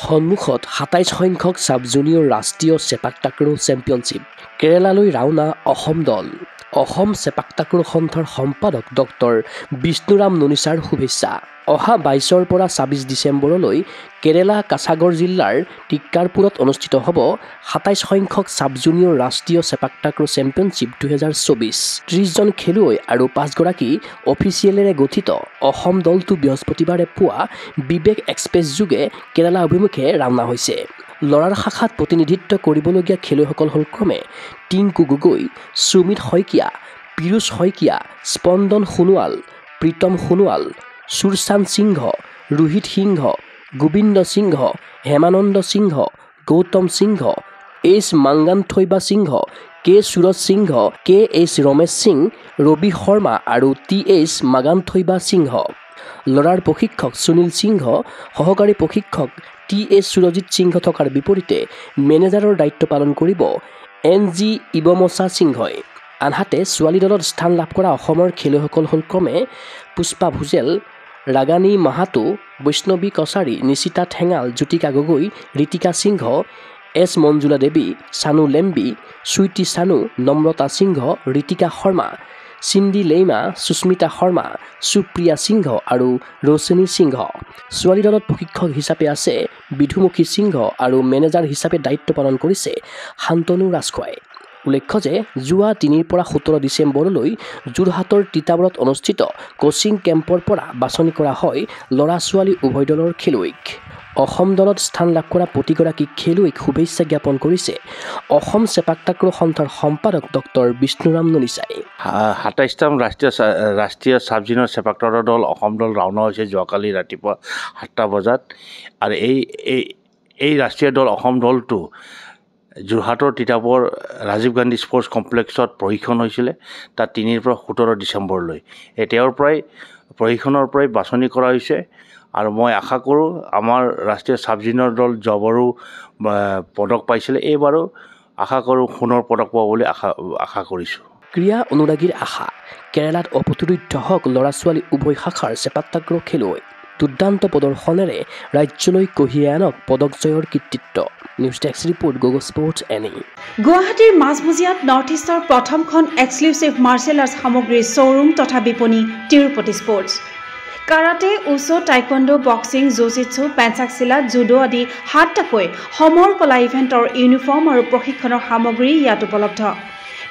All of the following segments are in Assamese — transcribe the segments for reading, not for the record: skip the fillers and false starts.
সন্মুখত ২৭ সংখ্যক সাব জুনিয়ৰ ৰাষ্ট্ৰীয় চেপাক টাক্ৰ চেম্পিয়নশ্বিপ কেৰালালৈ ৰাওনা অসম দল অসম চেপাক টাক্ৰ সন্থাৰ সম্পাদক ডক্টৰ বিষ্ণুৰাম নুনিছাৰ শুভেচ্ছা অহা ২২ৰ পৰা ২৬ ডিচেম্বৰলৈ কেৰালা কাছাগৰ জিলাৰ টিক্কাৰপুৰত অনুষ্ঠিত হ'ব ২৭ সংখ্যক সাব জুনিয়ৰ ৰাষ্ট্ৰীয় চেপাক টাক্ৰ চেম্পিয়নশ্বিপ ২০২৪ ৩০জন খেলুৱৈ আৰু ৫গৰাকী অফিচিয়েলেৰে গঠিত অসম দলটো বৃহস্পতিবাৰে পুৱা বিবেক এক্সপ্ৰেছ যোগে কেৰালা অভিমুখে ৰাওনা হৈছে লৰাৰ শাখাত প্ৰতিনিধিত্ব কৰিবলগীয়া খেলুৱৈসকল হ'ল ক্ৰমে টিংকু গগৈ সুমিত শইকীয়া পিৰুষ শইকীয়া স্পন্দন সোণোৱাল প্ৰীতম সোণোৱাল সুৰচান সিংহ ৰোহিত সিংহ গোবিন্দ সিংহ হেমানন্দ সিংহ গৌতম সিংহ এছ মাংগানথৈবা সিংহ কে সুৰজ সিংহ কে এছ ৰমেশ সিং ৰবি শৰ্মা আৰু টি এছ মাগানথৈবা সিংহ লৰাৰ প্ৰশিক্ষক সুনীল সিংহ সহকাৰী প্ৰশিক্ষক টি এছ সুৰজিৎ সিংহ থকাৰ বিপৰীতে মেনেজাৰৰ দায়িত্ব পালন কৰিব এন জি ইবমচা সিংহই আনহাতে ছোৱালী দলত স্থান লাভ কৰা অসমৰ খেলুৱৈসকল হ'ল ক্ৰমে পুষ্পা ভুজেল ৰাগানী মাহাতো বৈষ্ণৱী কছাৰী নিশিতা ঠেঙাল জ্যোতিকা গগৈ ঋতিকা সিংহ এছ মঞ্জুলা দেৱী চানু লেম্বি সুইটি চানু নম্ৰতা সিংহ ঋতিকা শৰ্মা চিন্দি লেইমা সুস্মিতা শৰ্মা সুপ্ৰিয়া সিংহ আৰু ৰোশনী সিংহ ছোৱালী দলত প্ৰশিক্ষক হিচাপে আছে বিধুমুখী সিংহ আৰু মেনেজাৰ হিচাপে দায়িত্ব পালন কৰিছে শান্তনু ৰাজখোৱাই উল্লেখ্য যে যোৱা ৩ পৰা ১৭ ডিচেম্বৰলৈ যোৰহাটৰ তিতাবৰত অনুষ্ঠিত কোচিং কেম্পৰ পৰা বাছনি কৰা হয় ল'ৰা ছোৱালী উভয় দলৰ খেলুৱৈক অসম দলত স্থান লাভ কৰা প্ৰতিগৰাকী খেলুৱৈক শুভেচ্ছা জ্ঞাপন কৰিছে অসম চেপাক টাক্ৰ সন্থাৰ সম্পাদক ডক্টৰ বিষ্ণুৰাম নুনিছাই ২৭তম ৰাষ্ট্ৰীয় সাব জুনিয়ৰ চেপাক টাক্ৰ দল অসম দল ৰাওনা হৈছে যোৱাকালি ৰাতিপুৱা ৭টা বজাত আৰু এই ৰাষ্ট্ৰীয় দল অসম দলটো যোৰহাটৰ তিতাবৰ ৰাজীৱ গান্ধী স্পৰ্টছ কমপ্লেক্সত প্ৰশিক্ষণ হৈছিলে তাত ৩ পৰা ১৭ ডিচেম্বৰলৈ এতিয়াৰ পৰাই প্ৰশিক্ষণৰ পৰাই বাছনি কৰা হৈছে আৰু মই আশা কৰোঁ আমাৰ ৰাষ্ট্ৰীয় সাব জুনিয়ৰ দল যোৱাবাৰো পদক পাইছিলে এইবাৰো আশা কৰোঁ সোণৰ পদক পাব বুলি আশা কৰিছোঁ ক্ৰীড়া অনুৰাগীৰ আশা কেৰালাত অপতুলিত হওক ল'ৰা ছোৱালী উভয় শাখাৰ চেপাক টাক্ৰ খেলুৱৈ দুৰ্দান্ত প্ৰদৰ্শনেৰে ৰাজ্যলৈ কঢ়িয়াই আনক পদক জয়ৰ কৃতিত্ব নিউজ ডেস্ক ৰিপৰ্ট গগো স্পৰ্টছ এনি গুৱাহাটীৰ মাজমজিয়াত নৰ্থ ইষ্টৰ প্ৰথমখন এক্সক্লুচিভ মাৰ্চেল আৰ্টছ সামগ্ৰীৰ শ্ব'ৰুম তথা বিপণী Tirupati sports karate wushu taekwondo boxing jujitsu pencak silat judo আদি ৭টাকৈ সমৰ কলা ইভেণ্টৰ ইউনিফৰ্ম আৰু প্ৰশিক্ষণৰ সামগ্ৰী ইয়াত উপলব্ধ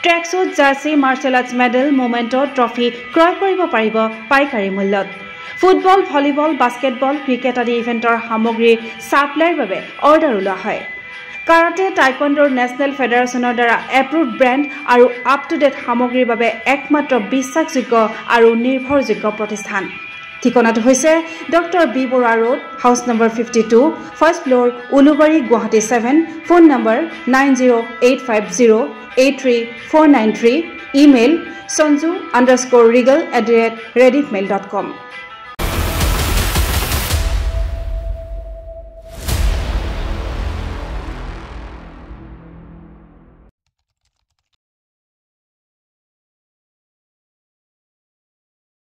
tracksuit jersey martial arts medal memento trophy ক্ৰয় কৰিব পাৰিব পাইকাৰী মূল্যত ফুটবল ভলীবল বাস্কেটবল ক্ৰিকেট আদি ইভেণ্টৰ সামগ্ৰীৰ ছাপ্লাইৰ বাবে অৰ্ডাৰ ওলোৱা হয় কাৰাটে টাইকোৱাণ্ডোৰ নেশ্যনেল ফেডাৰেশ্যনৰ দ্বাৰা এপ্ৰুভড ব্ৰেণ্ড আৰু আপ টু ডেট সামগ্ৰীৰ বাবে একমাত্ৰ বিশ্বাসযোগ্য আৰু নিৰ্ভৰযোগ্য প্ৰতিষ্ঠান ঠিকনাটো হৈছে doctor B Barua road house number 52 first floor Ulubari Guwahati 7 phone number 9085083493 email sanju_regal@rediffmail.com